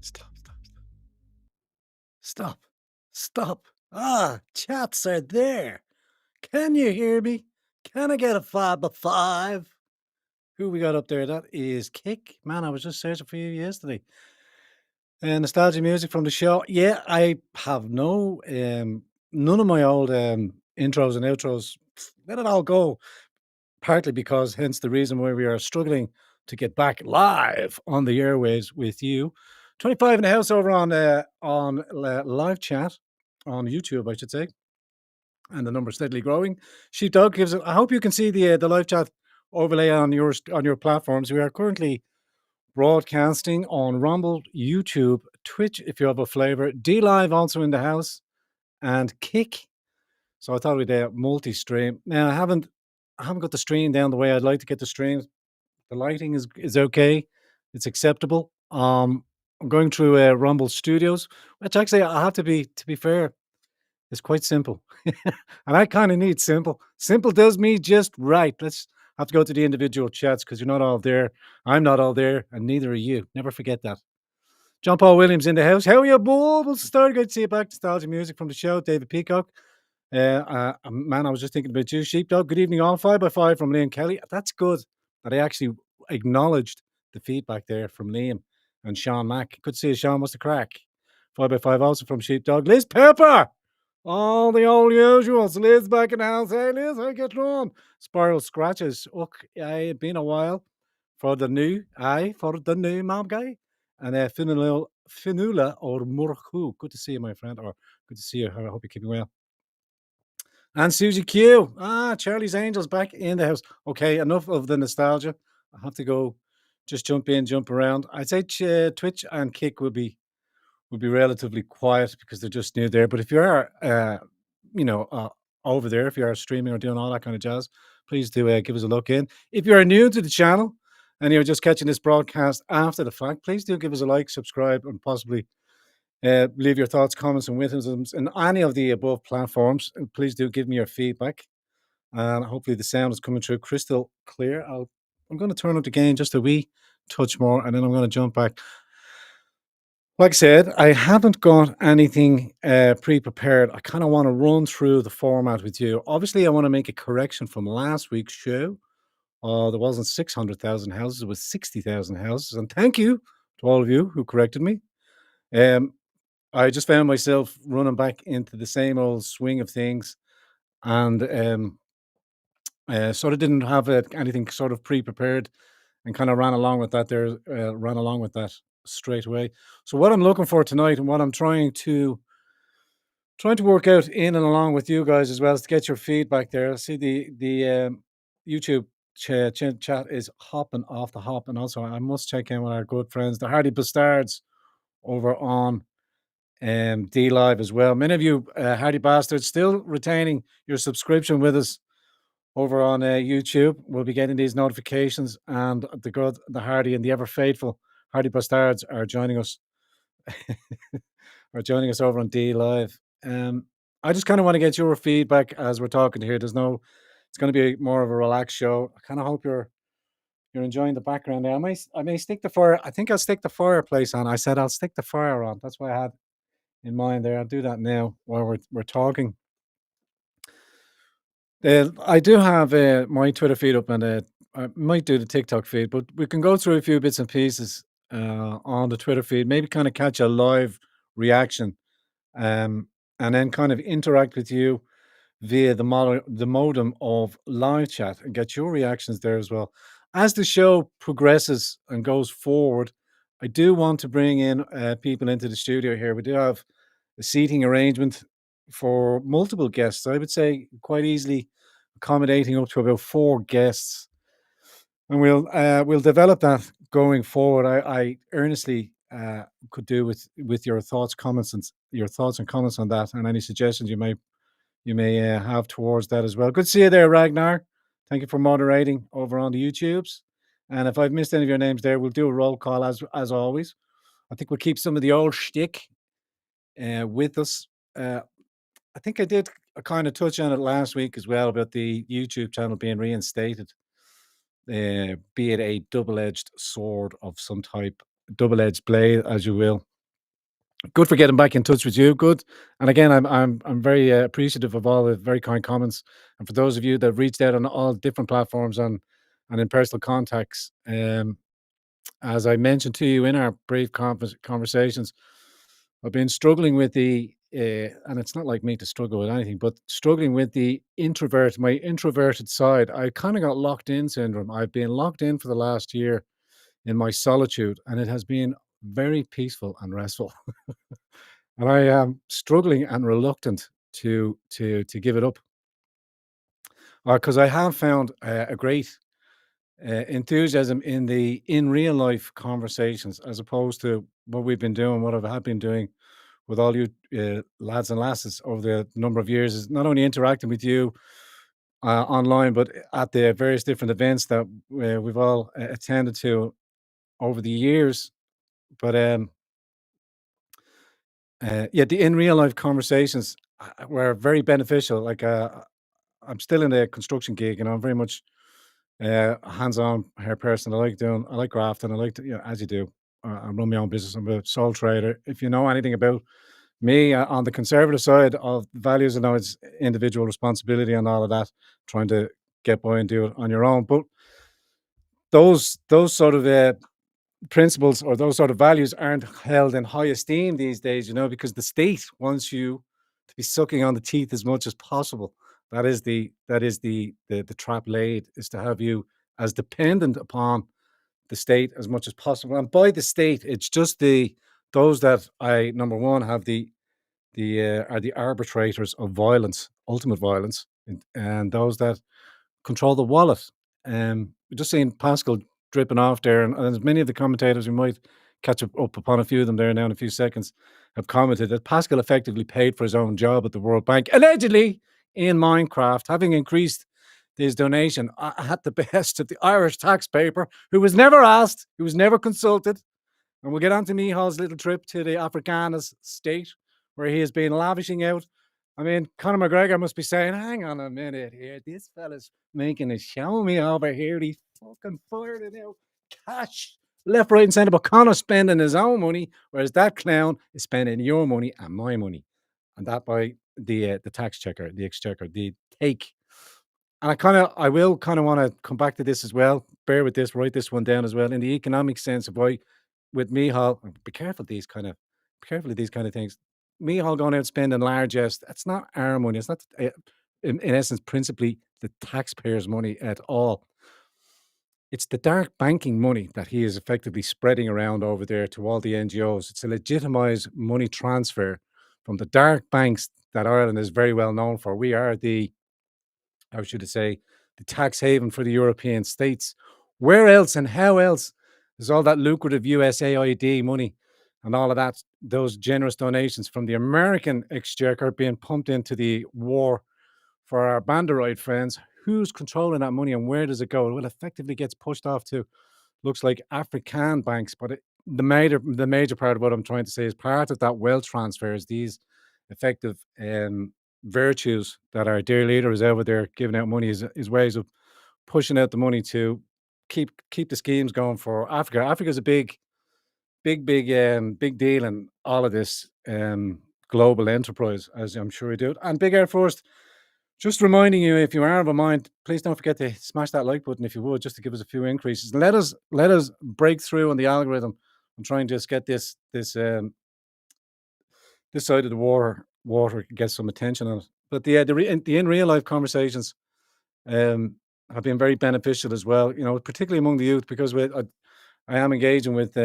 Stop, stop, stop, stop. Ah, chats are there. Can you hear me? Can I get a 5 by 5? Who we got up there? That is Kick. Man, I was just searching for you yesterday. And nostalgia music from the show. Yeah, I have none of my old intros and outros. Let it all go. Partly because, hence the reason why we are struggling to get back live on the airways with you. 25 in the house over on live chat on YouTube, I should say, and the number steadily growing. Sheepdog gives it. I hope you can see the live chat overlay on your platforms. We are currently broadcasting on Rumble, YouTube, Twitch, if you have a flavor. D Live also in the house, and Kick. So I thought we'd multi-stream. Now I haven't got the stream down the way I'd like to get the stream. The lighting is okay. It's acceptable. I'm going through Rumble Studios, which actually I have to be fair, it's quite simple. And I kind of need simple. Simple does me just right. Let's have to go to the individual chats because you're not all there. I'm not all there, and neither are you. Never forget that. John Paul Williams in the house. How are you, Bubbles? Started good to see you back. Nostalgia music from the show. David Peacock. Man, I was just thinking about you, Sheepdog. Good evening, all. 5 by 5 from Liam Kelly. That's good that I actually acknowledged the feedback there from Liam and Sean Mack. Good to see you, Sean. What's the crack? 5 by 5 also from Sheepdog. Liz Pepper. All the old usuals. Liz back in the house. Hey, Liz, how you getting on? Spiral Scratches. Look, it's been a while for the new mob guy. And Finula or Murku. Good to see you, my friend. Or good to see you. I hope you're keeping well. And Susie Q. Charlie's Angels back in the house. Okay, enough of the nostalgia. I have to go just jump in, jump around. I'd say Twitch and Kick would be relatively quiet because they're just new there. But if you are, you know, uh, over there, if you are streaming or doing all that kind of jazz, please do give us a look in. If you are new to the channel and you're just catching this broadcast after the fact, please do give us a like, subscribe, and possibly leave your thoughts, comments, and witticisms in any of the above platforms. And please do give me your feedback. And hopefully the sound is coming through crystal clear. I'm going to turn up the gain just a wee touch more, and then I'm going to jump back. Like I said, I haven't got anything pre-prepared. I kind of want to run through the format with you. Obviously, I want to make a correction from last week's show. There wasn't 600,000 houses; it was 60,000 houses. And thank you to all of you who corrected me. Um, I just found myself running back into the same old swing of things, and sort of didn't have anything sort of pre-prepared, and kind of ran along with that. Ran along with that straight away. So what I'm looking for tonight, and what I'm trying to work out in and along with you guys as well, is to get your feedback there. I see the YouTube chat is hopping off the hop, and also I must check in with our good friends, the Hardy Bastards, over on D Live as well. Many of you Hardy Bastards still retaining your subscription with us over on YouTube. We'll be getting these notifications, and the Hardy, and the ever faithful Hardy Bastards are joining us over on D Live. I just kind of want to get your feedback as we're talking here. It's going to be more of a relaxed show. I kind of hope you're enjoying the background there. I may stick the fire. I think I'll stick the fireplace on. I said I'll stick the fire on. That's what I had in mind there. I'll do that now while we're talking. I do have my Twitter feed up, and I might do the TikTok feed, but we can go through a few bits and pieces on the Twitter feed. Maybe kind of catch a live reaction, and then kind of interact with you via the modem of live chat and get your reactions there as well. As the show progresses and goes forward, I do want to bring in people into the studio here. We do have a seating arrangement for multiple guests. I would say quite easily accommodating up to about 4 guests, and we'll develop that going forward. I earnestly could do with your thoughts and comments on that, and any suggestions you may have towards that as well. Good to see you there, Ragnar. Thank you for moderating over on the YouTubes. And if I've missed any of your names there, we'll do a roll call as always. I think we'll keep some of the old shtick with us. I think I did kind of touch on it last week as well about the YouTube channel being reinstated, be it a double-edged sword of some type. double-edged blade, as you will. Good for getting back in touch with you. Good, and again, I'm very appreciative of all the very kind comments, and for those of you that reached out on all different platforms and in personal contacts. As I mentioned to you in our brief conversations, I've been struggling with and it's not like me to struggle with anything, but struggling with my introverted side. I kind of got locked in syndrome. I've been locked in for the last year in my solitude, and it has been very peaceful and restful. And I am struggling and reluctant to give it up because I have found a great enthusiasm in real life conversations as opposed to what we've been doing, what I have been doing with all you lads and lasses over the number of years is not only interacting with you online, but at the various different events that we've all attended to over the years. But yeah, the in real life conversations were very beneficial. Like I'm still in a construction gig, and I'm very much a hands-on hair person. I like grafting. I like to, as you do. I run my own business. I'm a sole trader. If you know anything about me on the conservative side of values, I know it's individual responsibility and all of that, trying to get by and do it on your own. But those sort of principles or those sort of values aren't held in high esteem these days, because the state wants you to be sucking on the teeth as much as possible. That is the trap laid, is to have you as dependent upon the state as much as possible. And by the state, it's just those that I number one have the are the arbitrators of violence, ultimate violence, and those that control the wallet. We're just seeing Pascal dripping off there, and as many of the commentators, we might catch up upon a few of them there now in a few seconds, have commented that Pascal effectively paid for his own job at the World Bank, allegedly in Minecraft, having increased his donation at the behest of the Irish taxpayer, who was never asked, who was never consulted. And we'll get on to Mihal's little trip to the Afrikaans state, where he has been lavishing out. I mean, Conor McGregor must be saying, hang on a minute here. This fella's making a show of me over here. He's fucking fired it out. Cash left, right, and centre. But Conor's spending his own money, whereas that clown is spending your money and my money. And that by the tax checker, the exchequer, the take. And I will kind of want to come back to this as well. Bear with this, write this one down as well. In the economic sense of why, with Mihal, be careful of these kind of things. Mihal going out spending largesse, that's not our money. It's not, in essence, principally the taxpayers' money at all. It's the dark banking money that he is effectively spreading around over there to all the NGOs. It's a legitimized money transfer from the dark banks that Ireland is very well known for. We are how should I say, the tax haven for the European states. Where else and how else is all that lucrative USAID money and all of that, those generous donations from the American exchequer being pumped into the war for our Banderoid friends? Who's controlling that money and where does it go? Well, it effectively gets pushed off to, looks like, African banks. But the major part of what I'm trying to say is part of that wealth transfer is these effective virtues that our dear leader is over there giving out money, is ways of pushing out the money to keep the schemes going for Africa. Africa's a big deal in all of this global enterprise, as I'm sure you do. And Big Air First, just reminding you, if you are of a mind, please don't forget to smash that like button if you would, just to give us a few increases. Let us break through on the algorithm and try and just get this side of the water get some attention on it. But the in real life conversations have been very beneficial as well. Particularly among the youth, because I am engaging with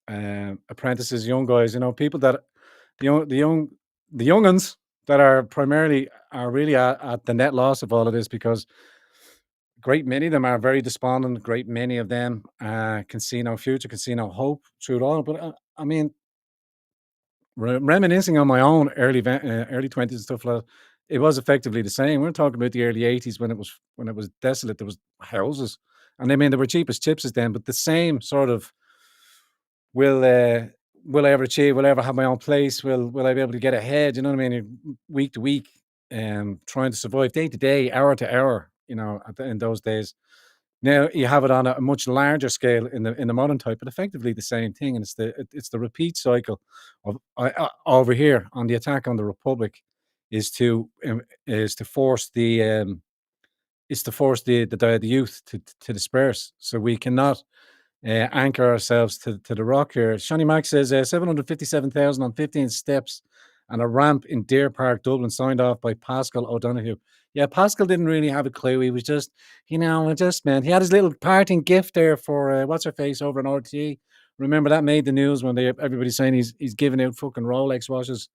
apprentices, young guys. People that the young uns that are really at the net loss of all of this, because a great many of them are very despondent. A great many of them can see no future, can see no hope through it all. But I mean, reminiscing on my own early 20s and stuff like that, it was effectively the same. We're talking about the early 80s when it was desolate. There was houses, and I mean, they were cheap as chips then, but the same sort of, will will I ever achieve? Will I ever have my own place? Will I be able to get ahead? You know what I mean? Week to week, trying to survive day to day, hour to hour. In those days, Now you have it on a much larger scale in the modern type, but effectively the same thing, and it's the repeat cycle of over here on the attack on the republic is to force the youth to disperse, so we cannot anchor ourselves to the rock here. Shawnee Mac says 757,000 on 15 steps and a ramp in Deer Park, Dublin, signed off by Pascal O'Donoghue. Yeah, Pascal didn't really have a clue. He was just, man, he had his little parting gift there for what's her face over in RT. Remember that made the news when everybody's saying he's giving out fucking Rolex watches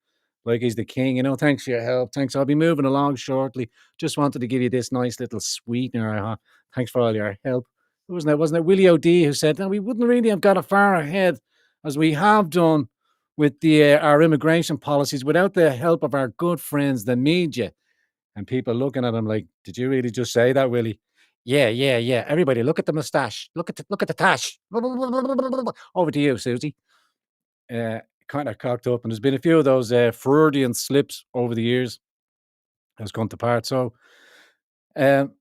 like he's the king. Thanks for your help. Thanks. I'll be moving along shortly. Just wanted to give you this nice little sweetener. Thanks for all your help. Wasn't it Willie O'D who said that we wouldn't really have got a far ahead as we have done with our immigration policies without the help of our good friends, the media, and people looking at him like, "Did you really just say that, Willie?" Yeah, yeah, yeah. Everybody, look at the moustache. Look at the tash. Over to you, Susie. Kind of cocked up, and there's been a few of those Freudian slips over the years has come to part. So, um,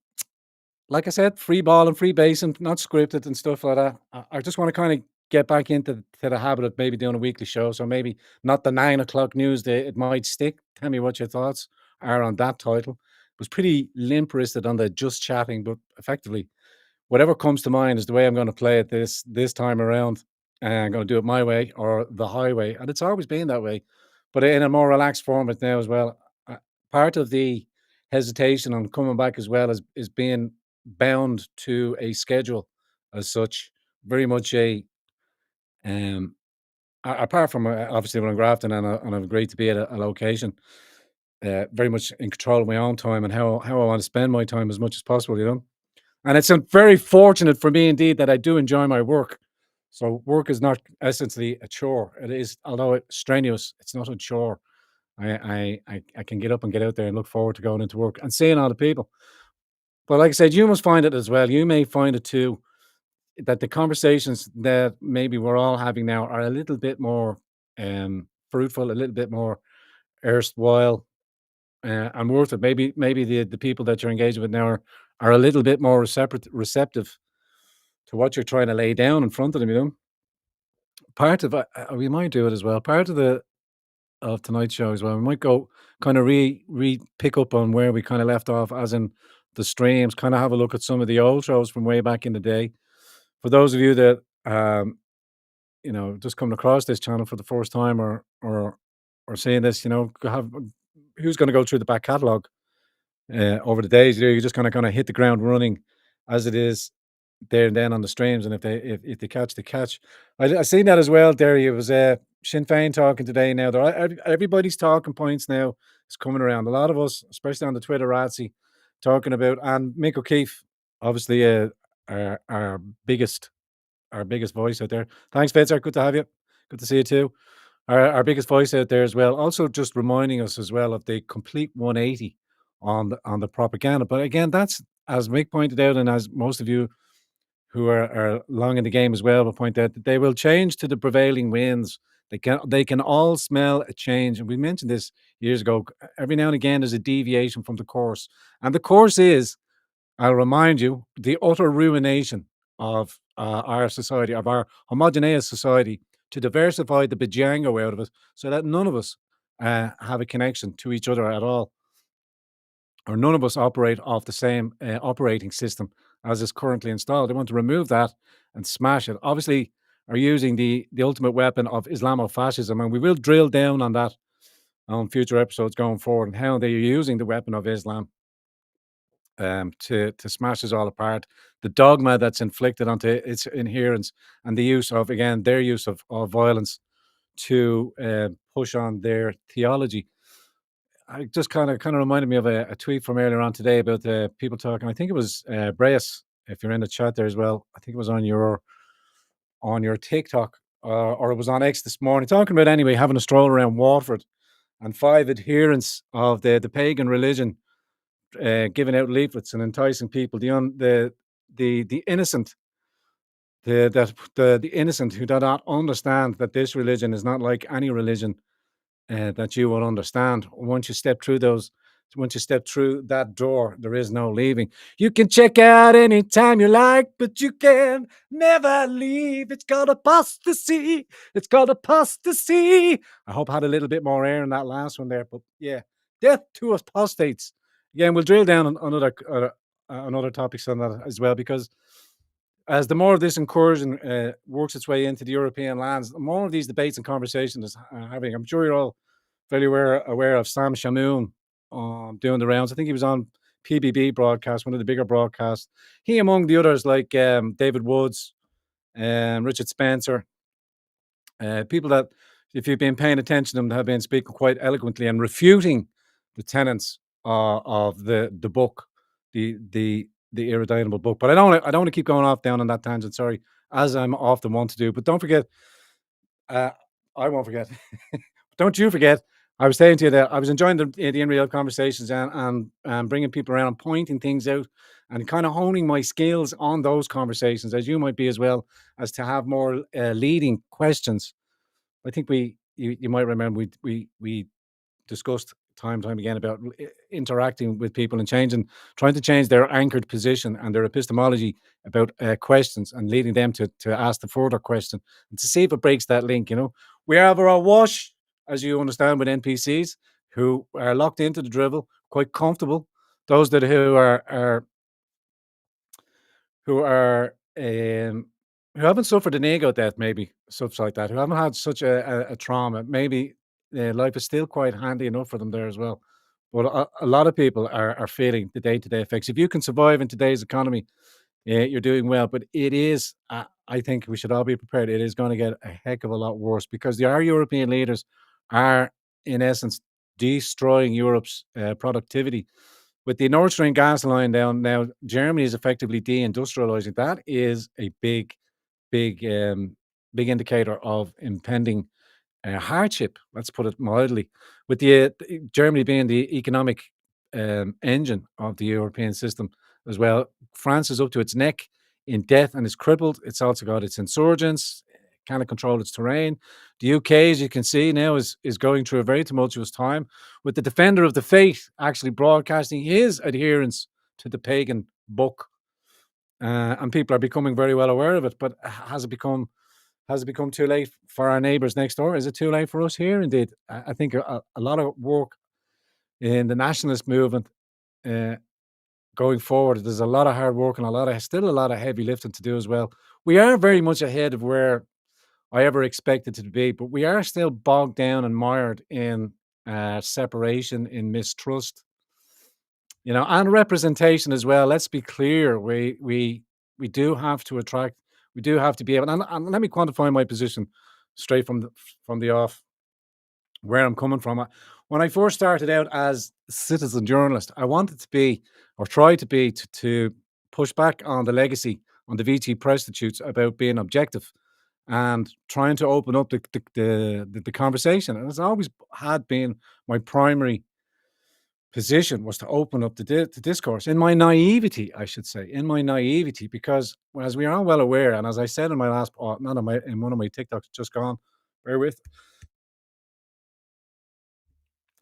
like I said, free ball and free basing, not scripted and stuff like that. I just want to kind of get back into the habit of maybe doing a weekly show. So maybe not the 9 o'clock news that it might stick. Tell me what your thoughts are on that title. It was pretty limp wristed on the just chatting, but effectively whatever comes to mind is the way I'm going to play it this time around. And I'm going to do it my way or the highway, and it's always been that way, but in a more relaxed format now as well. Part of the hesitation on coming back as well is being bound to a schedule as such. Very much um, apart from obviously when I'm grafting and I'm great to be at a location. Very much in control of my own time and how I want to spend my time as much as possible. And it's very fortunate for me indeed that I do enjoy my work. So work is not essentially a chore. It is, although it's strenuous, it's not a chore. I can get up and get out there and look forward to going into work and seeing all the people. But like I said, you must find it as well. You may find it too that the conversations that maybe we're all having now are a little bit more fruitful, a little bit more erstwhile, and worth it. Maybe the people that you're engaging with now are a little bit more receptive to what you're trying to lay down in front of them. Part of we might do it as well. Part of the of tonight's show as well. We might go kind of re pick up on where we kind of left off, as in the streams. Kind of have a look at some of the old shows from way back in the day. For those of you that just coming across this channel for the first time or seeing this, have who's going to go through the back catalog over the days. You just kind of hit the ground running as it is there and then on the streams, and if they catch, they catch. I seen that as well. There, it was Sinn Féin talking today. Now, everybody's talking points now is coming around. A lot of us, especially on the Twitter Razzie, talking about, and Mick O'Keefe, obviously, our biggest voice out there. Thanks, Fitzer. Good to have you. Good to see you too. Our biggest voice out there as well. Also, just reminding us as well of the complete 180 on the propaganda. But again, that's, as Mick pointed out, and as most of you who are long in the game as well will point out, that they will change to the prevailing winds. They can all smell a change, and we mentioned this years ago. Every now and again, there's a deviation from the course, and the course is, I'll remind you, the utter ruination of our society, of our homogeneous society, to diversify the bajango out of it, so that none of us have a connection to each other at all, or none of us operate off the same operating system as is currently installed. They want to remove that and smash it. Obviously, are using the ultimate weapon of Islamofascism, and we will drill down on that on future episodes going forward, and how they're using the weapon of Islam to smash us all apart. The dogma that's inflicted onto its adherents, and the use of, again, their use of violence to push on their theology. I just kind of reminded me of a tweet from earlier on today about the people talking. I think it was Breas, if you're in the chat there as well. I think it was on your TikTok, or it was on X this morning, talking about, anyway, having a stroll around Waterford and 5 adherents of the pagan religion giving out leaflets and enticing people, the innocent, the innocent who do not understand that this religion is not like any religion that you will understand once you step once you step through that door, there is no leaving. You can check out anytime you like, but you can never leave. It's called apostasy. It's called apostasy. I hope I had a little bit more air in that last one there, but yeah, death to apostates. Again, we'll drill down on other topics on that as well, because as the more of this incursion works its way into the European lands, the more of these debates and conversations is having. I'm sure you're all very aware of Sam Shamoon doing the rounds. I think he was on PBB broadcast, one of the bigger broadcasts. He, among the others, like David Woods and Richard Spencer, people that, if you've been paying attention to them, have been speaking quite eloquently and refuting the tenets of the book, the irredeemable book. But I don't want to keep going off down on that tangent. Sorry, as I'm often want to do. But don't forget, uh, I won't forget. Don't you forget. I was saying to you that I was enjoying the in real conversations and bringing people around and pointing things out and kind of honing my skills on those conversations, as you might be as well, as to have more leading questions. I think you might remember we discussed time and time again about interacting with people and trying to change their anchored position and their epistemology about questions and leading them to ask the further question and to see if it breaks that link. We have our wash, as you understand, with NPCs who are locked into the drivel, quite comfortable. Those that who haven't suffered an ego death, maybe such like that, who haven't had such a trauma, maybe life is still quite handy enough for them there as well. But a lot of people are feeling the day-to-day effects. If you can survive in today's economy, you're doing well. But it is, I think we should all be prepared. It is going to get a heck of a lot worse because our European leaders are, in essence, destroying Europe's productivity. With the Nord Stream gas line down now, Germany is effectively deindustrializing. That is a big, big indicator of impending hardship. Let's put it mildly. With Germany being the economic engine of the European system as well, France is up to its neck in debt and is crippled. It's also got its insurgents, cannot control its terrain. The UK, as you can see now, is going through a very tumultuous time, with the defender of the faith actually broadcasting his adherence to the pagan book, and people are becoming very well aware of it. But has it become too late for our neighbours next door? Is it too late for us here? Indeed, I think a lot of work in the nationalist movement uh, going forward. There's a lot of hard work and still a lot of heavy lifting to do as well. We are very much ahead of where I ever expected to be, but we are still bogged down and mired in separation, in mistrust, and representation as well. Let's be clear. We do have to attract. We do have to be able. And let me quantify my position straight from the off, where I'm coming from. When I first started out as a citizen journalist, I wanted to be, or try to be, to push back on the legacy on the VT prostitutes about being objective and trying to open up the conversation. And it's always had been my primary position, was to open up the discourse in my naivety, I should say, in my naivety, because as we are well aware, and as I said in my last, not in one of my TikToks just gone, bear with,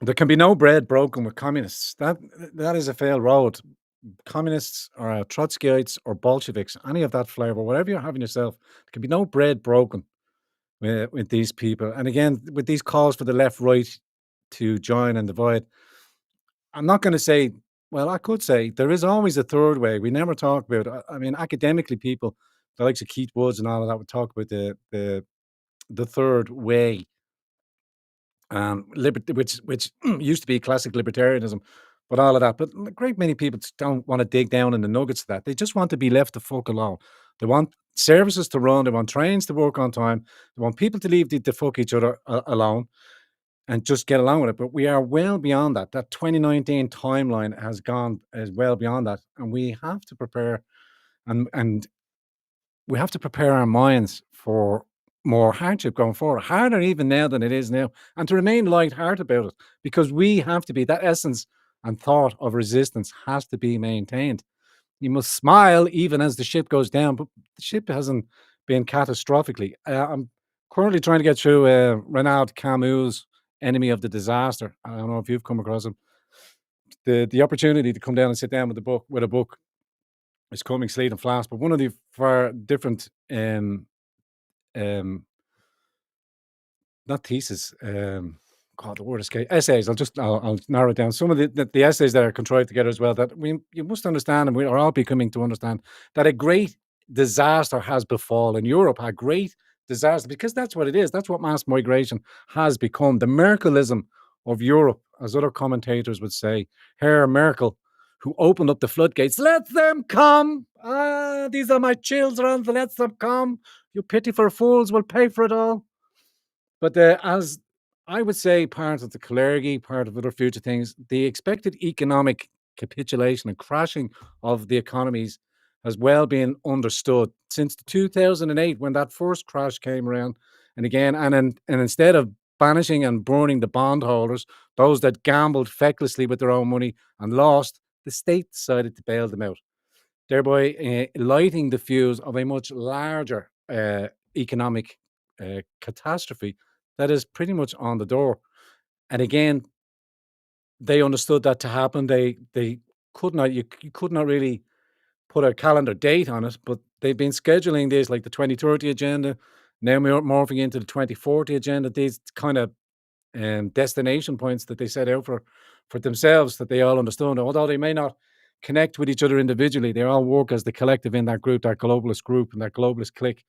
there can be no bread broken with communists. That is a failed road. Communists or Trotskyites or Bolsheviks, any of that flavor, whatever you're having yourself, there can be no bread broken with these people. And again, with these calls for the left, right to join and divide, I'm not going to say, well, I could say there is always a third way. We never talk about. I mean, academically, people, the likes of Keith Woods and all of that, would talk about the third way, which used to be classic libertarianism, but all of that. But a great many people don't want to dig down in the nuggets of that. They just want to be left the fuck alone. They want services to run. They want trains to work on time. They want people to leave the fuck each other alone and just get along with it. But we are well beyond that. That 2019 timeline has gone as well beyond that, and we have to prepare, and we have to prepare our minds for more hardship going forward, harder even now than it is now, and to remain light-hearted about it, because we have to be, that essence and thought of resistance has to be maintained. You must smile even as the ship goes down, but the ship hasn't been catastrophically. I'm currently trying to get through Renaud Camus' Enemy of the Disaster. I don't know if you've come across him. the opportunity to come down and sit down with a book is coming sleet and fast. But one of the far different um not thesis, God, the word escape essays. I'll narrow it down. Some of the essays that are contrived together as well. That you must understand, and we are all becoming to understand that a great disaster has befallen Europe. A great disaster, because that's what it is. That's what mass migration has become. The Merkelism of Europe, as other commentators would say. Herr Merkel, who opened up the floodgates. Let them come. Ah, these are my children. Let them come. You pitiful fools will pay for it all. But as I would say, part of the clergy, part of other future things, the expected economic capitulation and crashing of the economies has well been understood since 2008 when that first crash came around. And again, and instead of banishing and burning the bondholders, those that gambled fecklessly with their own money and lost, the state decided to bail them out, thereby lighting the fuse of a much larger economic catastrophe that is pretty much on the door. And again, they understood that to happen. They could not you could not really put a calendar date on it, but they've been scheduling this like the 2030 agenda. Now we're morphing into the 2040 agenda. These kind of destination points that they set out for themselves that they all understood. Although they may not connect with each other individually, they all work as the collective in that group, that globalist group, and that globalist clique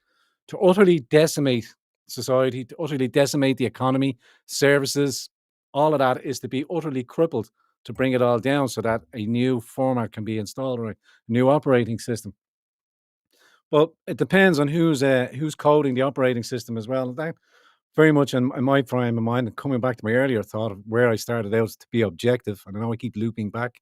to utterly decimate society, to utterly decimate the economy, services. All of that is to be utterly crippled to bring it all down so that a new format can be installed or a new operating system. Well, it depends on who's coding the operating system as well. That very much in my frame of mind, and coming back to my earlier thought of where I started out to be objective, and I know I keep looping back,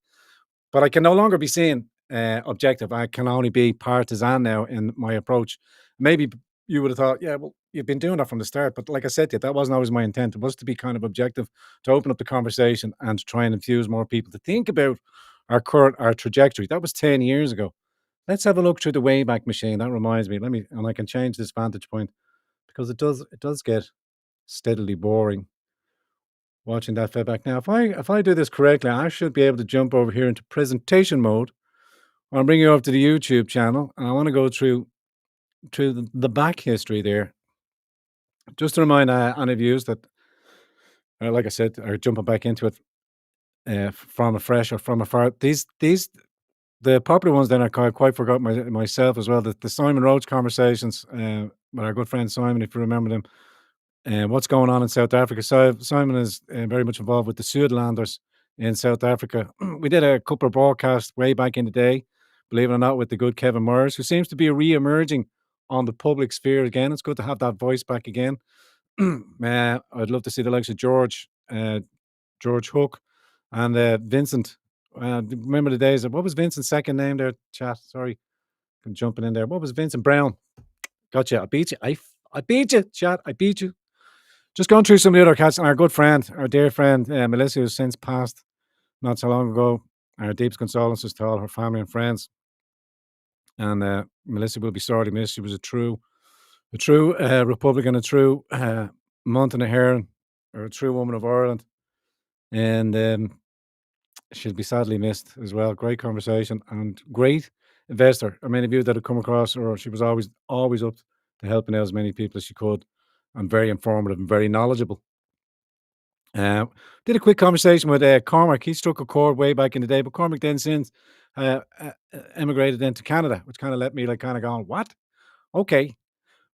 but I can no longer be seen objective. I can only be partisan now in my approach. Maybe you would have thought, yeah, well, you've been doing that from the start, but like I said to you, that wasn't always my intent. It was to be kind of objective, to open up the conversation and to try and infuse more people to think about our trajectory. That was 10 years ago. Let's have a look through the Wayback Machine. That reminds me. Let me, and I can change this vantage point because it does get steadily boring watching that feedback. Now, if I do this correctly, I should be able to jump over here into presentation mode. I'll bring you over to the YouTube channel, and I want to go through the back history there. Just to remind any of you that, like I said, are jumping back into it from afresh or from afar. These the popular ones. Then I quite forgot myself as well. The Simon Roach conversations with our good friend Simon, if you remember them. What's going on in South Africa? So Simon is very much involved with the Suidlanders in South Africa. We did a couple of broadcasts way back in the day, believe it or not, with the good Kevin Myers, who seems to be re-emerging on the public sphere again. It's good to have that voice back again. I'd love to see the likes of George Hook, and Vincent. Remember the days of what was Vincent's second name there, chat? Sorry, I'm jumping in there. What was Vincent Brown? Gotcha. I beat you. I beat you, chat. I beat you. Just going through some of the other cats, and our good friend, our dear friend, Melissa, who's since passed not so long ago. Our deepest condolences to all her family and friends. And Melissa will be sorely missed. She was a true Republican, a true Montenegrin, or a true woman of Ireland. And she'll be sadly missed as well. Great conversation and great investor. I mean, of you that have come across her, she was always up to helping out as many people as she could, and very informative and very knowledgeable. Uh, did a quick conversation with Cormac. He struck a chord way back in the day, but Cormac then since emigrated then to Canada, which kind of let me like kind of going, what? Okay.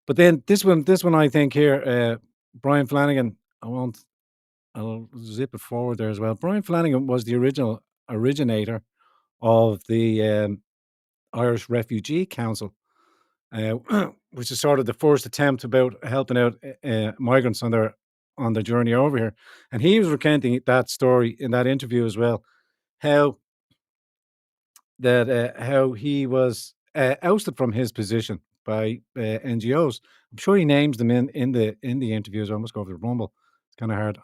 But then this one I think here, Brian Flanagan, I'll zip it forward there as well. Brian Flanagan was the original originator of the Irish Refugee Council, uh, which is sort of the first attempt about helping out migrants on their journey over here. And he was recounting that story in that interview as well, how how he was ousted from his position by NGOs. I'm sure he names them in the interviews. I almost go over the rumble. It's kind of hard.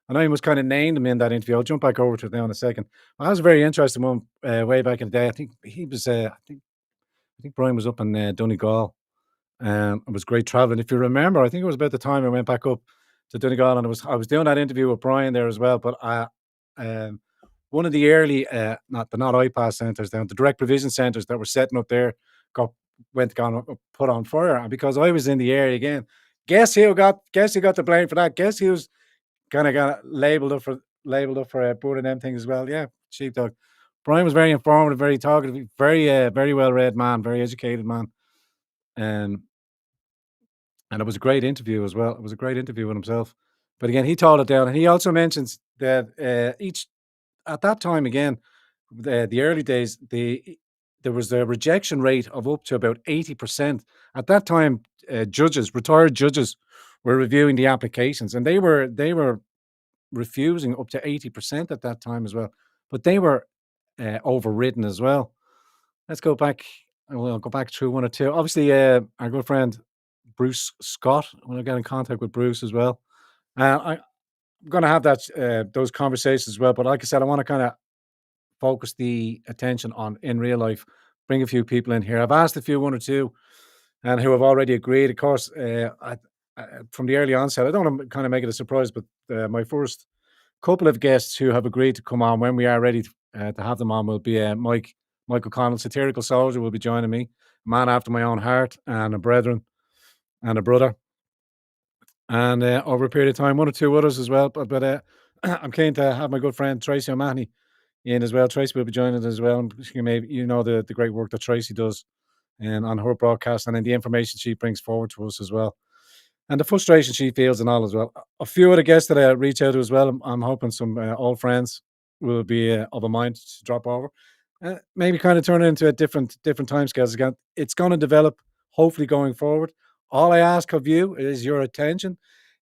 I know he must kind of name them in that interview. I'll jump back over to it now in a second. Well, that was a very interesting one way back in the day. I think he was. I think Brian was up in Donegal. It was great traveling. If you remember, I think it was about the time I went back up to Donegal, and I was doing that interview with Brian there as well. But um, one of the early, not iPass centers, down the direct provision centers that were setting up there got went gone put on fire. And because I was in the area again, guess who got the blame for that? Guess who was kind of got labeled up for burning them things as well. Yeah, sheepdog. Brian was very informative, very talkative, very well read man, very educated man, and and it was a great interview as well. It was a great interview with himself. But again, he told it down, and he also mentions that each at that time again, the early days, there was a rejection rate of up to about 80%. At that time, retired judges, were reviewing the applications, and they were refusing up to 80% at that time as well. But they were overridden as well. Let's go back. We'll go back through one or two. Obviously, our good friend Bruce Scott. I want to get in contact with Bruce as well. I'm going to have those conversations as well. But like I said, I want to kind of focus the attention on in real life. Bring a few people in here. I've asked a few, one or two, and who have already agreed. Of course, from the early onset, I don't want to kind of make it a surprise, but my first couple of guests who have agreed to come on when we are ready to have them on will be Mike O'Connell, satirical soldier, will be joining me, a man after my own heart, and a brethren and a brother. And over a period of time, one or two others as well. But I'm keen to have my good friend Tracy O'Mahony in as well. Tracy will be joining us as well. And maybe the great work that Tracy does and on her broadcast and in the information she brings forward to us as well. And the frustration she feels and all as well. A few other guests that I reach out to as well. I'm hoping some old friends will be of a mind to drop over. Maybe kind of turn it into a different time scales again. It's going to develop, hopefully going forward. All I ask of you is your attention.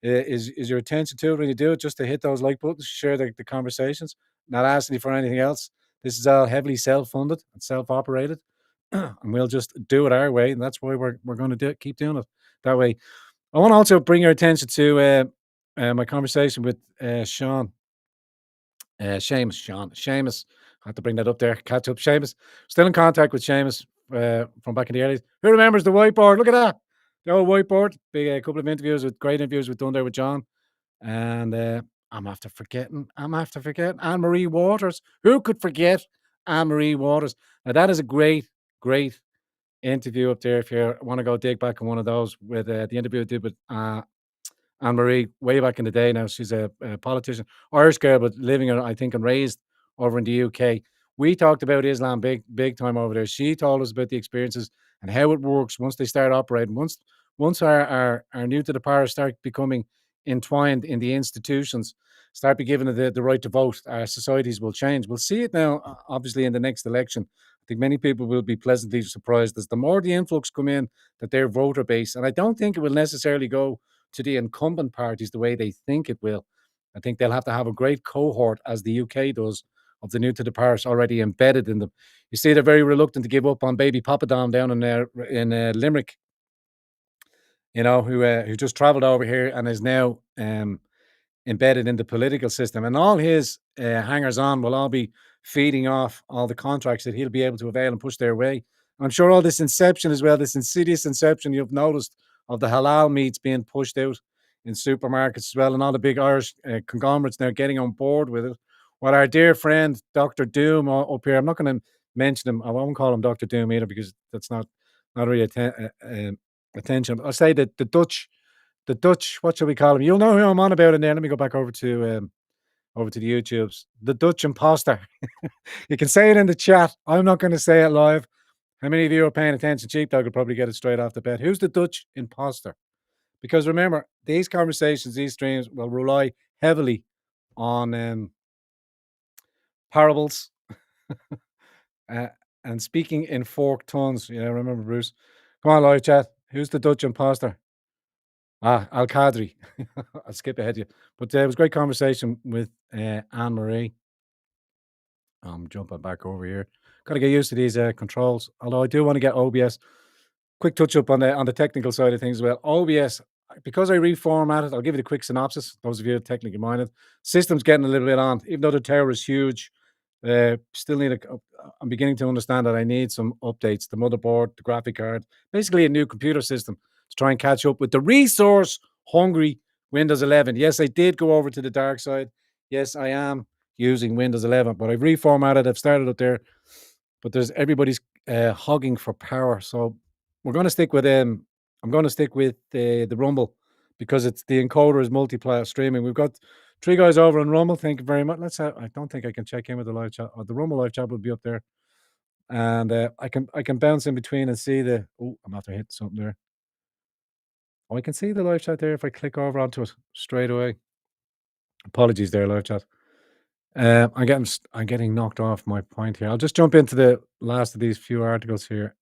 Is your attention to it when you do it, just to hit those like buttons, share the conversations, not asking you for anything else. This is all heavily self-funded and self-operated, and we'll just do it our way, and that's why we're going to keep doing it that way. I want to also bring your attention to my conversation with Sean. Seamus. I have to bring that up there. Catch up, Seamus. Still in contact with Seamus from back in the early. Who remembers the whiteboard? Look at that. The old whiteboard. Big couple of great interviews we've done there with John. And I'm after forgetting Anne Marie Waters. Who could forget Anne Marie Waters? Now, that is a great, great interview up there. If you want to go dig back on one of those with the interview I did with Anne Marie way back in the day. Now she's a politician, Irish girl, but living, I think, and raised over in the UK. We talked about Islam big time over there. She told us about the experiences and how it works once they start operating. Once our new to the power start becoming entwined in the institutions, start be given the right to vote, our societies will change. We'll see it now, obviously, in the next election. I think many people will be pleasantly surprised as the more the influx come in, that their voter base, and I don't think it will necessarily go to the incumbent parties the way they think it will. I think they'll have to have a great cohort, as the UK does, of the new to the parish already embedded in them. You see, they're very reluctant to give up on baby Papadam down in Limerick, who just travelled over here and is now embedded in the political system. And all his hangers on will all be feeding off all the contracts that he'll be able to avail and push their way. I'm sure all this inception as well, this insidious inception you've noticed of the halal meats being pushed out in supermarkets as well, and all the big Irish conglomerates now getting on board with it. What our dear friend Dr. Doom up here, I'm not going to mention him, I won't call him Dr. Doom either because that's not really attention. I'll say that the Dutch, what shall we call him? You'll know who I'm on about in there. Let me go back over to the YouTubes. The Dutch imposter. You can say it in the chat. I'm not going to say it live. How many of you are paying attention? Sheepdog will probably get it straight off the bat. Who's the Dutch imposter? Because remember, these conversations, these streams will rely heavily on parables and speaking in forked tongues. Yeah, remember, Bruce. Come on, live chat. Who's the Dutch imposter? Al Qadri. I'll skip ahead of you. But it was a great conversation with Anne Marie. I'm jumping back over here. Got to get used to these controls. Although I do want to get OBS. Quick touch up on the technical side of things as well. OBS, because I reformatted, I'll give you the quick synopsis. Those of you technically minded, system's getting a little bit on. Even though the tower is huge, still need I'm beginning to understand that I need some updates. The motherboard, the graphic card, basically a new computer system to try and catch up with the resource hungry Windows 11. Yes, I did go over to the dark side. Yes, I am using Windows 11, but I've reformatted. I've started up there, but there's everybody's hogging for power. So we're going to stick with I'm going to stick with the Rumble because it's the encoder is multiplayer streaming. We've got three guys over on Rumble. Thank you very much. I don't think I can check in with the live chat. The Rumble live chat will be up there, and I can bounce in between and see the. Oh, I'm after hitting something there. Oh, I can see the live chat there if I click over onto it straight away. Apologies there, live chat. I'm getting knocked off my point here. I'll just jump into the last of these few articles here.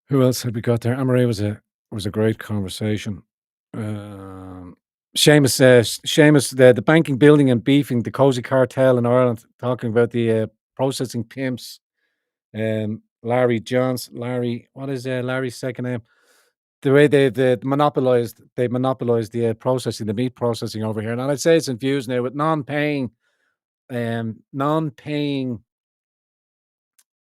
Who else had we got there? Amarie was a great conversation. Um, Seamus, the banking, building, and beefing the cozy cartel in Ireland, talking about the processing pimps. Larry, what is Larry's second name? The way they monopolized the processing, the meat processing over here. And I'd say it's infused now with non-paying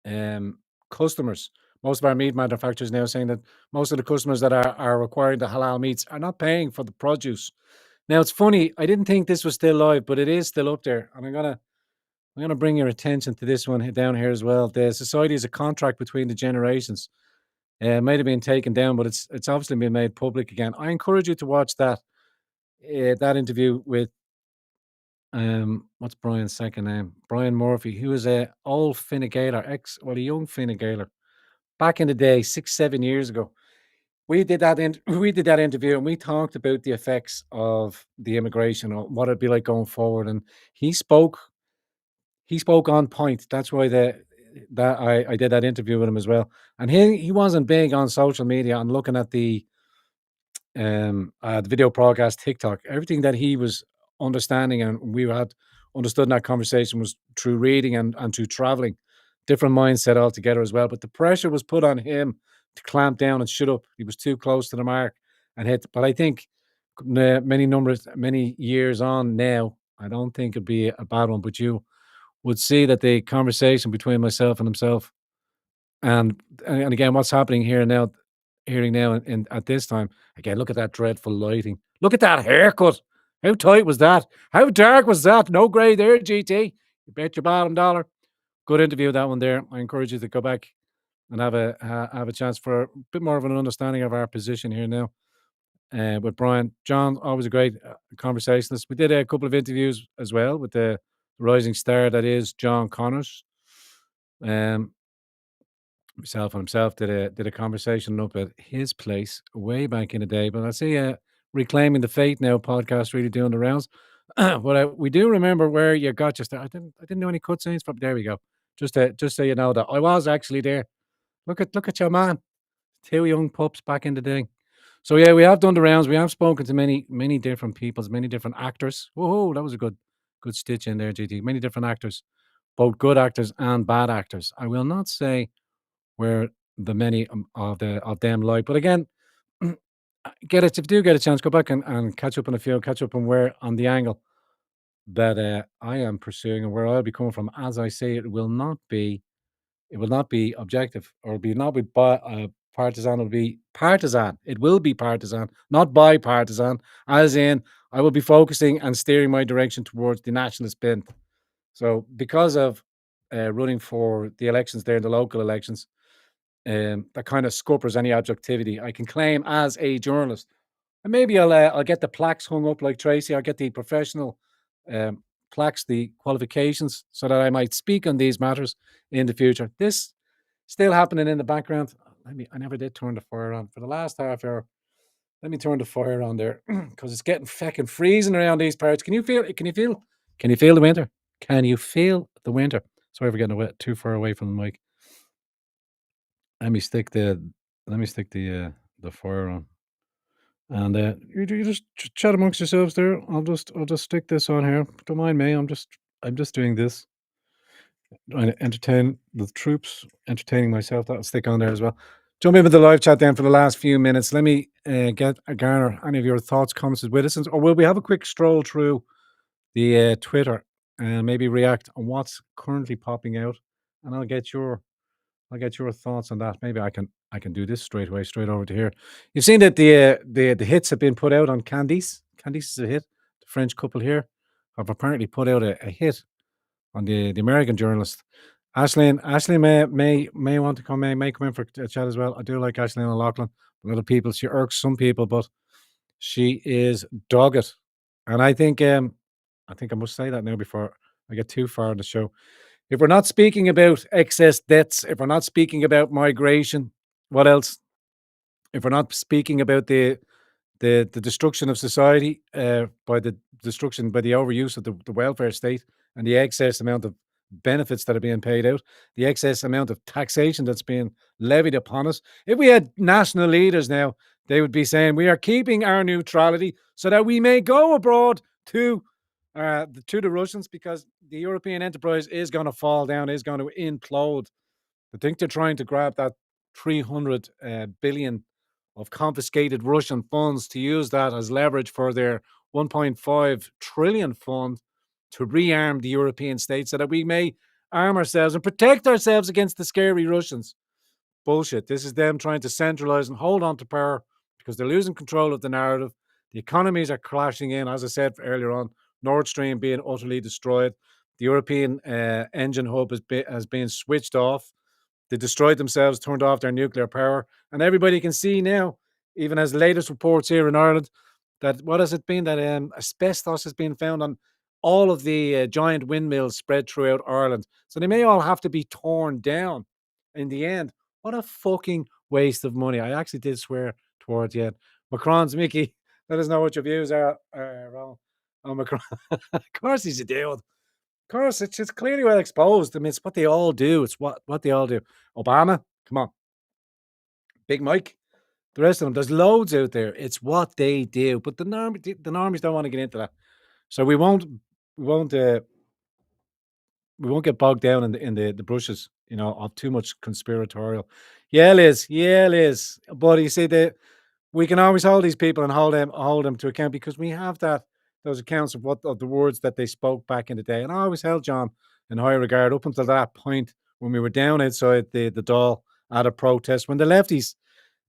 um, customers. Most of our meat manufacturers now saying that most of the customers that are requiring the halal meats are not paying for the produce. Now it's funny. I didn't think this was still live, but it is still up there, and I'm gonna bring your attention to this one down here as well. The society is a contract between the generations. It might have been taken down, but it's obviously been made public again. I encourage you to watch that interview with what's Brian's second name? Brian Murphy, who is a old Fine Gael, a young Fine Gael back in the day, 6, 7 years ago. We did that interview and we talked about the effects of the immigration or what it'd be like going forward. And he spoke he spoke on point. That's why I did that interview with him as well. And he wasn't big on social media and looking at the video broadcast TikTok. Everything that he was understanding and we had understood in that conversation was through reading and through traveling, different mindset altogether as well. But the pressure was put on him to clamp down and shut up. He was too close to the mark and hit. But I think many years on now, I don't think it'd be a bad one. But you would see that the conversation between myself and himself and again, what's happening here now, hearing now at this time, again, look at that dreadful lighting. Look at that haircut. How tight was that? How dark was that? No grey there, GT. You bet your bottom dollar. Good interview, that one there. I encourage you to go back and have a chance for a bit more of an understanding of our position here now with Brian. John, always a great conversationalist. We did a couple of interviews as well with the rising star that is John Connors. Um, Myself and himself did a conversation up at his place way back in the day. But I see Reclaiming the Faith Now podcast really doing the rounds. But we do remember where you got your start. I didn't do any cutscenes, but there we go. Just so you know that I was actually there. Look at your man, two young pups back in the day. So yeah, we have done the rounds. We have spoken to many different peoples, many different actors. Whoa, that was a good stitch in there, GT. Many different actors, both good actors and bad actors. I will not say where the many of them lie. But again, get it if you do get a chance, go back and catch up on a few, catch up on where on the angle that I am pursuing and where I'll be coming from. As I say, it will not be objective or be not be partisan. It'll be partisan. It will be partisan, not bipartisan. As in, I will be focusing and steering my direction towards the nationalist bent. So because of running for the elections there, the local elections, that kind of scuppers any objectivity I can claim as a journalist. And maybe I'll get the plaques hung up like Tracy. I'll get the professional um, plaques, the qualifications, so that I might speak on these matters in the future. This still happening in the background. I never did turn the fire on for the last half hour. Let me turn the fire on there because it's getting feckin' freezing around these parts. Can you feel? Can you feel? Can you feel the winter? Can you feel the winter? Sorry for getting too far away from the mic. Let me stick the the fire on, and you just chat amongst yourselves there. I'll just stick this on here. Don't mind me. I'm just doing this, trying to entertain the troops, entertaining myself. That'll stick on there as well. Jump in with the live chat then for the last few minutes. Let me get garner any of your thoughts, comments, and witnesses, or will we have a quick stroll through the Twitter and maybe react on what's currently popping out, and I'll get your thoughts on that. Maybe I can do this straight away, straight over to here. You've seen that the hits have been put out on Candice. Candice is a hit. The French couple here. have apparently put out a hit on the American journalist. Ashley may want to may come in for a chat as well. I do like Ashley O'Loughlin. A lot of people, she irks some people, but she is dogged. And I think I must say that now before I get too far in the show. If we're not speaking about excess debts, if we're not speaking about migration, what else? If we're not speaking about the destruction of society by the destruction by the overuse of the welfare state and the excess amount of benefits that are being paid out, the excess amount of taxation that's being levied upon us. If we had national leaders now, they would be saying we are keeping our neutrality so that we may go abroad to the Russians because the European enterprise is going to fall down, is going to implode. I think they're trying to grab that 300 billion of confiscated Russian funds to use that as leverage for their 1.5 trillion fund to rearm the European states so that we may arm ourselves and protect ourselves against the scary Russians. Bullshit. This is them trying to centralize and hold on to power because they're losing control of the narrative. The economies are crashing in, as I said earlier on. Nord Stream being utterly destroyed. The European engine hub has been switched off. They destroyed themselves, turned off their nuclear power, and everybody can see now, even as latest reports here in Ireland, that what has it been that asbestos has been found on all of the giant windmills spread throughout Ireland. So they may all have to be torn down in the end. What a fucking waste of money! I actually did swear towards you. Macron's Mickey. Let us know what your views are, Ron, on Macron. Of course, he's a dude. Of course, it's just clearly well exposed. I mean, it's what they all do. It's what they all do. Obama, come on, Big Mike, the rest of them. There's loads out there. It's what they do. But the normies don't want to get into that. So we won't we won't get bogged down in the brushes, of too much conspiratorial. Yeah, Liz. Yeah, Liz. But you see, we can always hold these people and hold them to account because we have those accounts of the words that they spoke back in the day. And I always held John in high regard up until that point when we were down outside the Dáil at a protest when the lefties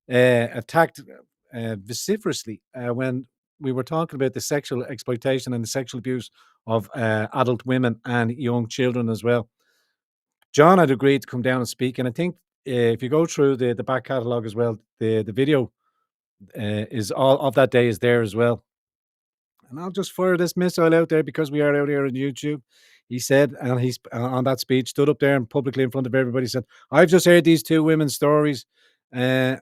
attacked vociferously when we were talking about the sexual exploitation and the sexual abuse of adult women and young children as well. John had agreed to come down and speak, and I think if you go through the back catalogue as well, the video is all of that day is there as well. And I'll just fire this missile out there because we are out here on YouTube. He said, and he's on that speech, stood up there and publicly in front of everybody said, I've just heard these two women's stories. Uh,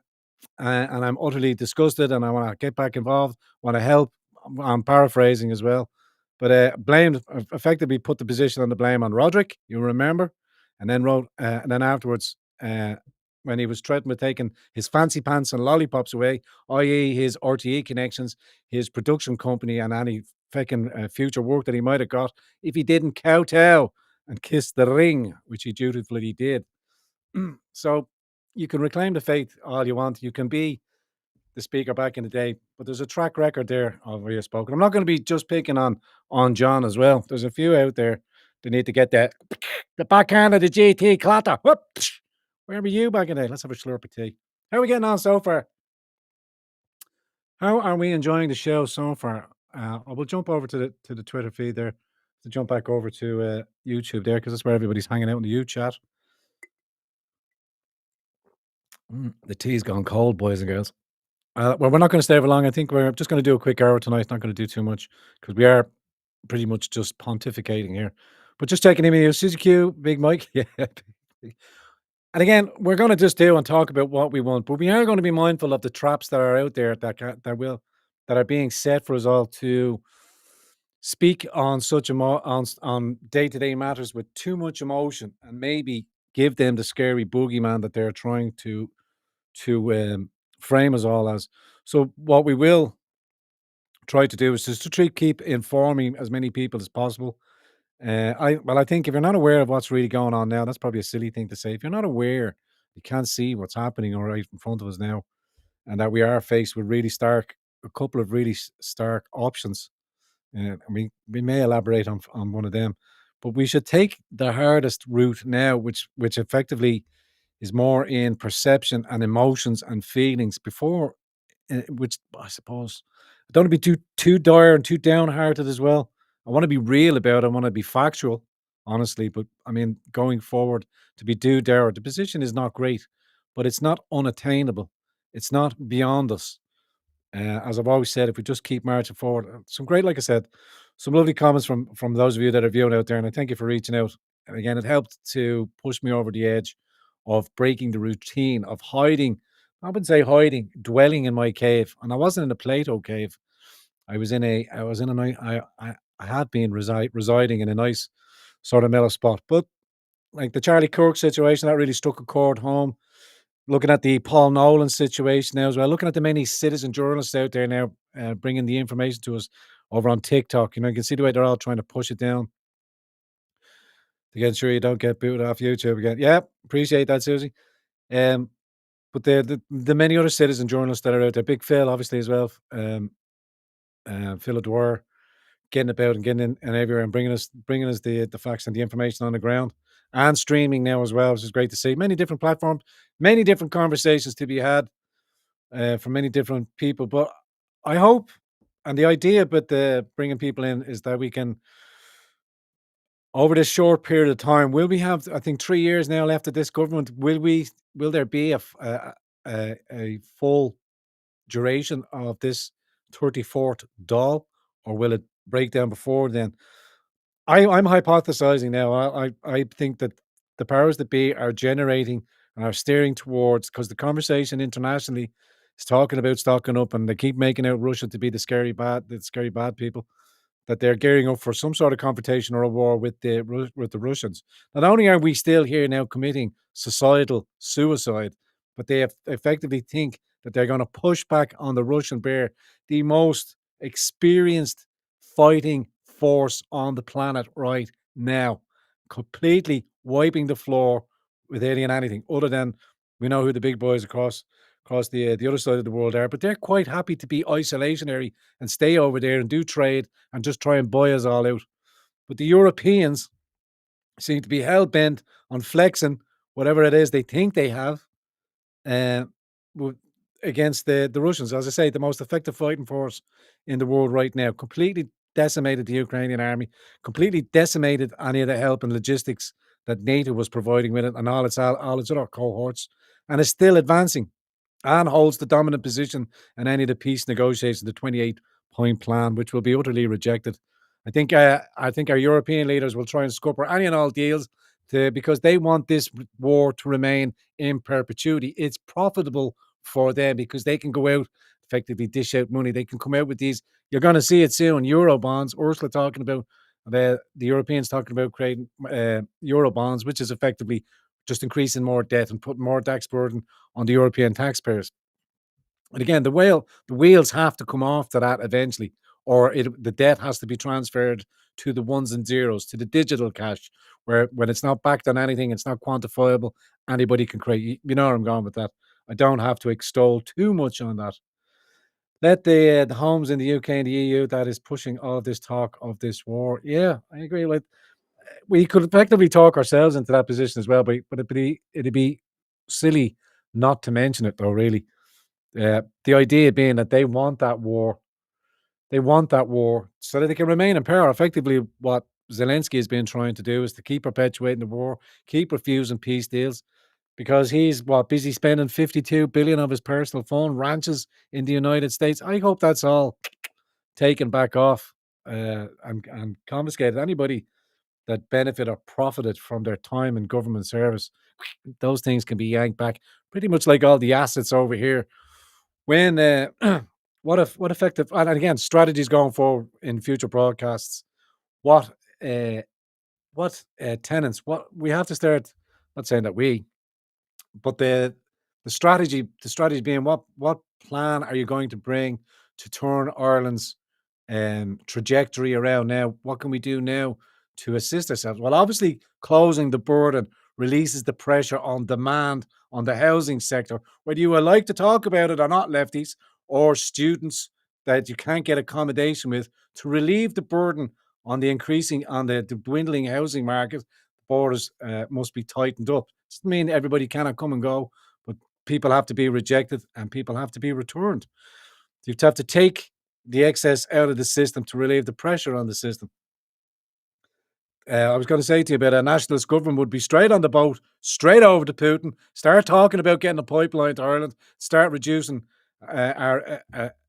and I'm utterly disgusted, and I want to get back involved, want to help. I'm paraphrasing as well, but blamed effectively put the position on the blame on Roderick. You remember, and then and then afterwards, when he was threatened with taking his fancy pants and lollipops away, i.e., his RTE connections, his production company, and any fucking future work that he might have got if he didn't kowtow and kiss the ring, which he dutifully did. So you can reclaim the faith all you want. You can be the speaker back in the day, but there's a track record there of where you've spoken. I'm not going to be just picking on John as well. There's a few out there that need to get the backhand of the GT clatter. Whoop! Where were you back in the day? Let's have a slurp of tea. How are we getting on so far? How are we enjoying the show so far? I will jump over to the Twitter feed there to jump back over to YouTube there because that's where everybody's hanging out in the U chat. The tea's gone cold, boys and girls. Well, we're not going to stay for long. I think we're just going to do a quick hour tonight. Not going to do too much because we are pretty much just pontificating here. But just checking in with you, Susie Q, Big Mike. Yeah. And again, we're going to just do and talk about what we want, but we are going to be mindful of the traps that are out there that are being set for us all to speak on such on day-to-day matters with too much emotion and maybe give them the scary boogeyman that they're trying to frame us all as. So what we will try to do is just to keep informing as many people as possible. I think if you're not aware of what's really going on now, that's probably a silly thing to say. If you're not aware, you can't see what's happening right in front of us now, and that we are faced with a couple of really stark options. We may elaborate on one of them, but we should take the hardest route now, which effectively is more in perception and emotions and feelings before, which I suppose I don't want to be too dire and too downhearted as well. I want to be real about it. I want to be factual, honestly. But I mean, going forward to be due there, the position is not great, but it's not unattainable. It's not beyond us. As I've always said, if we just keep marching forward, some great, like I said, some lovely comments from those of you that are viewing out there, and I thank you for reaching out. And again, it helped to push me over the edge of breaking the routine of hiding. I wouldn't say hiding, dwelling in my cave, and I wasn't in a Plato cave. I was in a I had been residing in a nice sort of mellow spot, but like the Charlie Kirk situation, that really struck a chord home. Looking at the Paul Nolan situation now as well, looking at the many citizen journalists out there now, bringing the information to us over on TikTok. You know, you can see the way they're all trying to push it down to get sure you don't get booted off YouTube again. Yeah, appreciate that, Susie. Um, but the many other citizen journalists that are out there, Big Phil obviously as well, Phil Dwyer, getting about and getting in and everywhere and bringing us the facts and the information on the ground and streaming now as well, which is great to see. Many different platforms, many different conversations to be had from many different people. But I hope, and the idea with the bringing people in is that we can, over this short period of time, will we have, I think, 3 years now left of this government? Will there be a full duration of this 34th doll, or will it break down before then? I'm hypothesizing now. I think that the powers that be are generating and are steering towards, because the conversation internationally is talking about stocking up, and they keep making out Russia to be the scary bad people, that they're gearing up for some sort of confrontation or a war with with the Russians. Not only are we still here now committing societal suicide, but they effectively think that they're going to push back on the Russian bear, the most experienced fighting force on the planet right now, completely wiping the floor with alien anything other than we know who the big boys across the other side of the world are. But they're quite happy to be isolationary and stay over there and do trade and just try and buy us all out. But the Europeans seem to be hell bent on flexing whatever it is they think they have uh, w- against the Russians. As I say, the most effective fighting force in the world right now, completely decimated the Ukrainian army, completely decimated any of the help and logistics that NATO was providing with it and all its other cohorts, and is still advancing and holds the dominant position in any of the peace negotiations, the 28-point plan, which will be utterly rejected. I think our European leaders will try and scupper any and all deals because they want this war to remain in perpetuity. It's profitable for them because they can go out, effectively dish out money. They can come out with these. You're going to see it soon. Euro bonds. Ursula talking about the Europeans talking about creating euro bonds, which is effectively just increasing more debt and putting more tax burden on the European taxpayers. And again, the wheels have to come off to that eventually, or the debt has to be transferred to the ones and zeros, to the digital cash, where when it's not backed on anything, it's not quantifiable, anybody can create. You know where I'm going with that. I don't have to extol too much on that. Let the homes in the UK and the EU that is pushing all of this talk of this war. Yeah, I agree. Like we could effectively talk ourselves into that position as well, but it'd be silly not to mention it though. Really, the idea being that they want that war. They want that war so that they can remain in power. Effectively, what Zelensky has been trying to do is to keep perpetuating the war, keep refusing peace deals, because he's busy spending 52 billion of his personal fund ranches in the United States. I hope that's all taken back off and confiscated. Anybody that benefit or profited from their time in government service, those things can be yanked back. Pretty much like all the assets over here when what effective and again strategies going forward in future broadcasts? What uh, what tenants? What we have to start. Not saying that we, but the strategy being what plan are you going to bring to turn Ireland's trajectory around now? What can we do now to assist ourselves? Well, obviously, closing the burden releases the pressure on demand on the housing sector, whether you would like to talk about it or not, lefties, or students that you can't get accommodation with, to relieve the burden on the dwindling housing market. Borders must be tightened up. Doesn't mean everybody cannot come and go, but people have to be rejected and people have to be returned. You have to take the excess out of the system to relieve the pressure on the system. I was going to say to you about a nationalist government would be straight on the boat, straight over to Putin, start talking about getting a pipeline to Ireland, start reducing our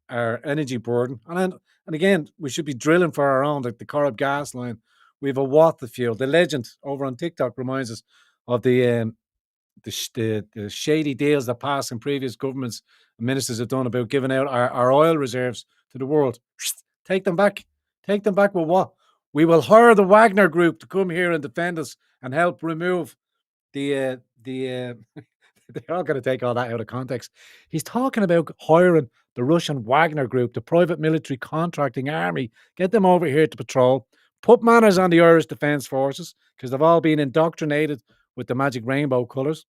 energy burden, and again we should be drilling for our own, like the Corrib gas line. We have a what the fuel. The legend over on TikTok reminds us of the shady deals that passed in previous governments and ministers have done about giving out our oil reserves to the world. Take them back. Take them back with what? We will hire the Wagner Group to come here and defend us and help remove the. They're all going to take all that out of context. He's talking about hiring the Russian Wagner Group, the private military contracting army, get them over here to patrol, put manners on the Irish Defence Forces because they've all been indoctrinated with the magic rainbow colours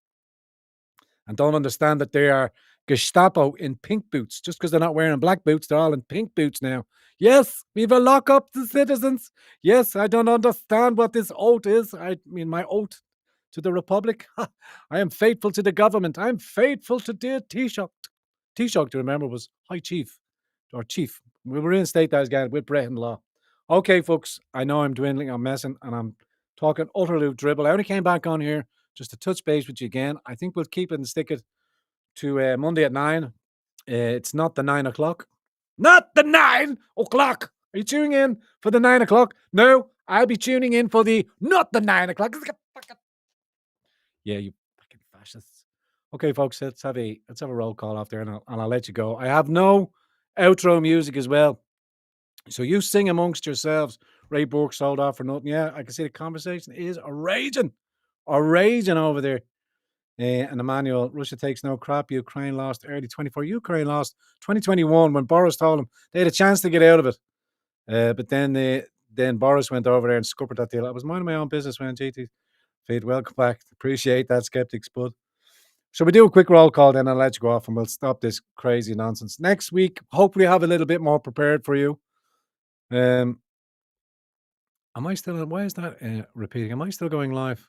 and don't understand that they are Gestapo in pink boots. Just because they're not wearing black boots, they're all in pink boots now. Yes, we will lock up the citizens. Yes, I don't understand what this oath is. I mean, my oath to the Republic. I am faithful to the government. I'm faithful to the Taoiseach. Taoiseach, to remember, was High Chief or Chief. We will reinstate that again with Brehon law. Okay, folks, I know I'm dwindling, I'm messing, and I'm talking utterly dribble. I only came back on here just to touch base with you again. I think we'll keep it and stick it to Monday at 9. It's not the 9 o'clock. Not the 9 o'clock. Are you tuning in for the 9 o'clock? No, I'll be tuning in for the not the 9 o'clock. Yeah, you fucking fascists. Okay, folks, let's have a roll call off there, and I'll let you go. I have no outro music as well, so you sing amongst yourselves. Ray Burke sold off for nothing. Yeah, I can see the conversation is a raging over there. And Emmanuel, Russia takes no crap. Ukraine lost early 24. Ukraine lost 2021 when Boris told them they had a chance to get out of it. But then Boris went over there and scuppered that deal. I was minding my own business when GT feed. Welcome back. Appreciate that, Skeptics Bud. So we do a quick roll call, then I'll let you go off and we'll stop this crazy nonsense. Next week, hopefully have a little bit more prepared for you. Am I still, why is that repeating? Am I still going live?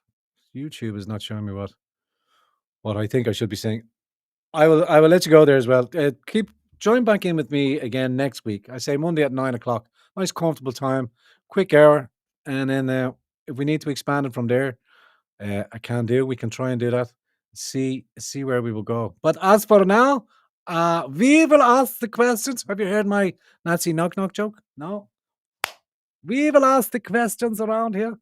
YouTube is not showing me what I think I should be saying. I will let you go there as well. Join back in with me again next week. I say Monday at 9 o'clock. Nice comfortable time, quick hour, and then if we need to expand it from there, I can do. We can try and do that. See where we will go. But as for now, we will ask the questions. Have you heard my Nazi knock knock joke? No. We will ask the questions around here.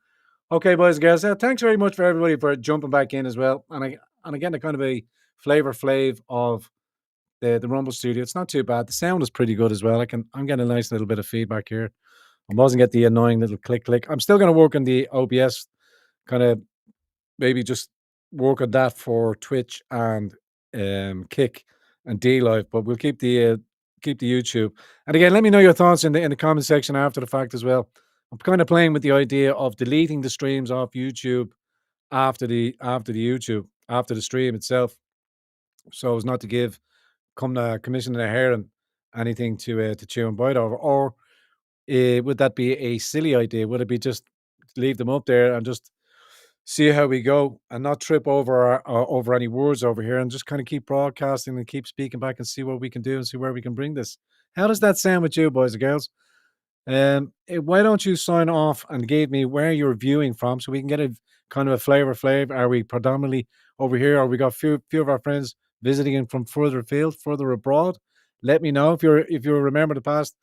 Okay, boys and girls. Thanks very much for everybody for jumping back in as well. And again, a kind of a flavor flav of the Rumble Studio. It's not too bad. The sound is pretty good as well. I'm getting a nice little bit of feedback here. I wasn't get the annoying little click click. I'm still going to work on the OBS, kind of maybe just work on that for Twitch and Kick and D Live, but we'll keep the YouTube. And again, let me know your thoughts in the comment section after the fact as well. I'm kind of playing with the idea of deleting the streams off YouTube after the stream itself, so as not to give the Commissioner Heron anything to chew and bite over. Or would that be a silly idea? Would it be just leave them up there and just see how we go and not trip over any words over here and just kind of keep broadcasting and keep speaking back and see what we can do and see where we can bring this? How does that sound with you, boys and girls? Why don't you sign off and give me where you're viewing from so we can get a kind of a flavor? Are we predominantly over here, or we got few of our friends visiting in from further afield, further abroad? Let me know if you remember the past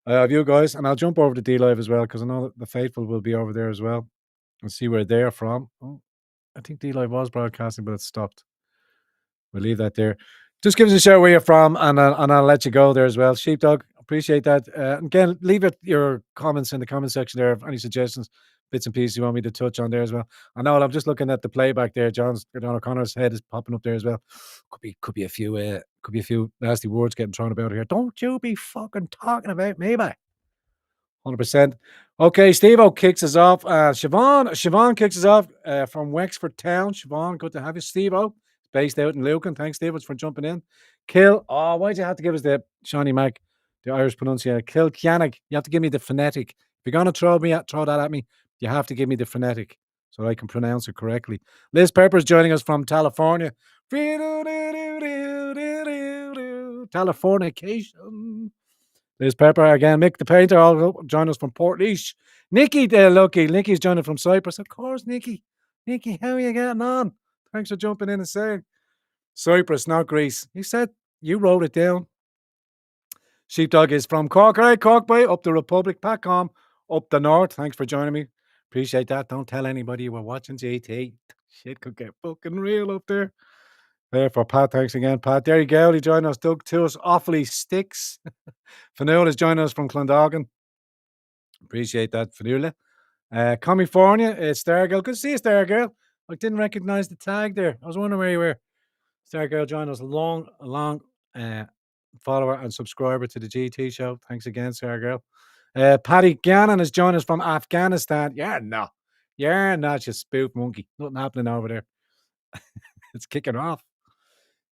of you guys, and I'll jump over to D Live as well because I know that the faithful will be over there as well and see where they're from. Oh, I think D Live was broadcasting, but it stopped. We'll leave that there. Just give us a shout where you're from, and I'll let you go there as well. Sheepdog, appreciate that. Again, leave your comments in the comment section there. Any suggestions, bits and pieces you want me to touch on there as well. I know I'm just Looking at the playback there. John O'Connor's head is popping up there as well. Could be a few nasty words getting thrown about here. Don't you be fucking talking about me, mate. 100%. Okay, Steve-O kicks us off. Siobhan kicks us off from Wexford Town. Siobhan, good to have you. Steve-O, based out in Lucan. Thanks, Steve, for jumping in. Kill. Oh, why'd you have to give us the Shawnee Mac, the Irish pronunciation? Kill Kianig. You have to give me the phonetic. If you're going to throw that at me, you have to give me the phonetic so I can pronounce it correctly. Liz Pepper's joining us from California. Californication. Liz Pepper again. Mick the Painter, all join us from Portlaoise. Nikki, there, lucky. Nikki's joining from Cyprus. Of course, Nikki. Nikki, how are you getting on? Thanks for jumping in and saying Cyprus, not Greece. You said you wrote it down. Sheepdog is from Cork. All right, Cork boy, up the Republic. Pacom, up the north. Thanks for joining me. Appreciate that. Don't tell anybody you were watching GT. Shit could get fucking real up there. There for Pat. Thanks again, Pat. There you go. He joined us. Doug to us. Awfully sticks. Fanula is joining us from Clondalkin. Appreciate that, Fanula. California, Stargirl. Good to see you, Stargirl. I didn't recognize the tag there. I was wondering where you were. Stargirl joined us. Long follower and subscriber to the GT show. Thanks again, Stargirl. Paddy Gannon has joined us from Afghanistan. Yeah, no. Yeah, no, it's just spoof monkey. Nothing happening over there. It's kicking off.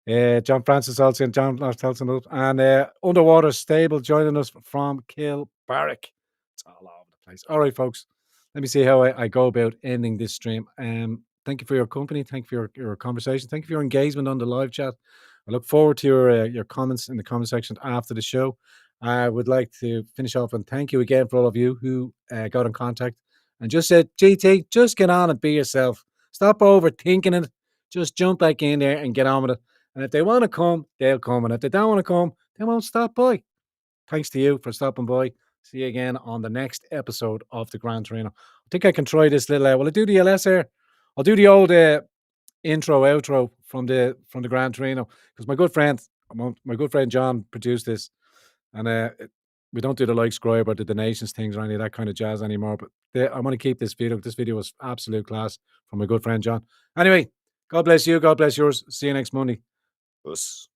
John Francis Olsen, John Telson up, and Underwater Stable joining us from Kilbarrack. It's all over the place. All right, folks. Let me see how I go about ending this stream. Thank you for your company. Thank you for your conversation. Thank you for your engagement on the live chat. I look forward to your comments in the comment section after the show. I would like to finish off and thank you again for all of you who got in contact and just said, GT, just get on and be yourself. Stop overthinking it. Just jump back in there and get on with it. And if they want to come, they'll come. And if they don't want to come, they won't stop by. Thanks to you for stopping by. See you again on the next episode of the Gran Torino. I think I can try this little. Will I do the LS here? I'll do the old intro, outro from the Gran Torino because my good friend John produced this, and we don't do the like, subscribe, or the donations things or any of that kind of jazz anymore. But I'm going to keep this video. This video was absolute class from my good friend John. Anyway, God bless you. God bless yours. See you next Monday. Us.